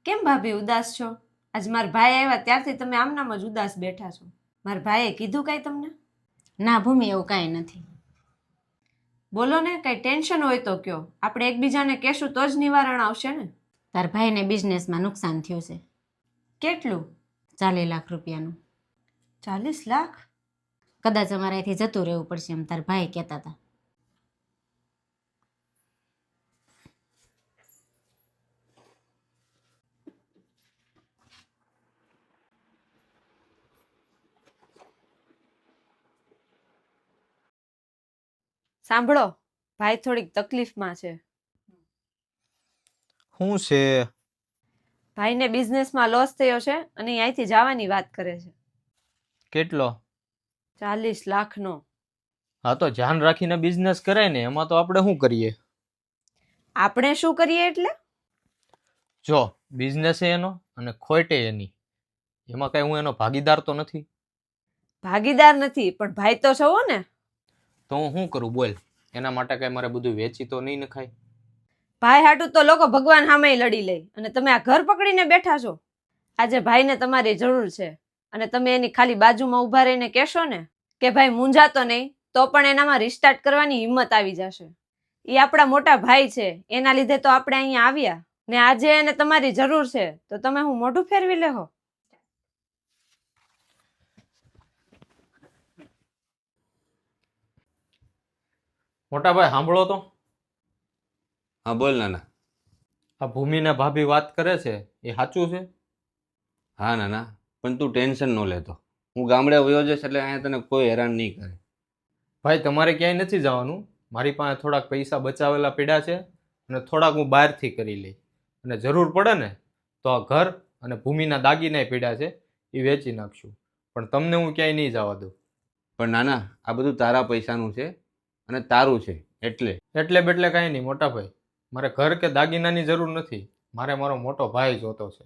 કેમ ભાભી ઉદાસ છો? આજ મારા ભાઈ આવ્યા ત્યારથી તમે આમનામ જ ઉદાસ બેઠા છો. મારા ભાઈએ કીધું કાંઈ તમને? ના ભૂમિ, એવું કાંઈ નથી. બોલો ને, કાંઈ ટેન્શન હોય તો કયો. આપણે એકબીજાને કહેશું તો જ નિવારણ આવશે ને. તાર ભાઈને બિઝનેસમાં નુકસાન થયું છે. કેટલું? 40 લાખ રૂપિયાનું. 40 લાખ? કદાચ અમારે અહીંથી જતું રહેવું પડશે એમ તાર ભાઈ કહેતા હતા. સાંભળો, ભાઈ થોડીક તકલીફમાં છે. શું છે? ભાઈને બિઝનેસમાં લોસ થયો છે અને એ અહીંથી જવાની વાત કરે છે. કેટલો? 40 લાખનો. હા તો ધ્યાન રાખીને બિઝનેસ કરાય ને, એમાં તો આપણે શું કરીએ? આપણે શું કરીએ એટલે? જો બિઝનેસ એનો અને ખોટે એની, એમાં કઈ હું એનો ભાગીદાર તો નથી. ભાગીદાર નથી, પણ ભાઈ તો છો ને. તો હું શું કરું બોલ? એના માટે કઈ મારે બધું વેચી તો નહીં નખાય. ભાઈ હાટું તો લોકો ભગવાન સામે લડી લે, અને તમે આ ઘર પકડીને બેઠા છો. આજે ભાઈને તમારી જરૂર છે અને તમે એની ખાલી બાજુમાં ઊભા રહીને કહેશો ને કે ભાઈ મૂંઝાતો નહીં, તો પણ એનામાં રિસ્ટાર્ટ કરવાની હિંમત આવી જશે. એ આપણા મોટા ભાઈ છે, એના લીધે તો આપણે અહીંયા આવ્યા ને. આજે એને તમારી જરૂર છે તો તમે હું મોઢું ફેરવી લેહો? મોટા ભાઈ સાંભળો તો. હા બોલ નાના. આ ભૂમિને ભાભી વાત કરે છે એ સાચું છે? હા નાના, પણ તું ટેન્શન ન લેતો. હું ગામડે વયો જઈશ એટલે અહીંયા તને કોઈ હેરાન નહીં કરે. ભાઈ તમારે ક્યાંય નથી જવાનું. મારી પાસે થોડાક પૈસા બચાવેલા પડ્યા છે અને થોડાક હું બહારથી કરી લઈ, અને જરૂર પડે ને તો આ ઘર અને ભૂમિના દાગીના પડ્યા છે એ વેચી નાખશું, પણ તમને હું ક્યાંય નહીં જવા દઉં. પણ નાના, આ બધું તારા પૈસાનું છે અને તારું છે એટલે બેટલે કાંઈ નહીં મોટા ભાઈ. મારે ઘર કે દાગીનાની જરૂર નથી. મારે મારો મોટો ભાઈ જોતો છે.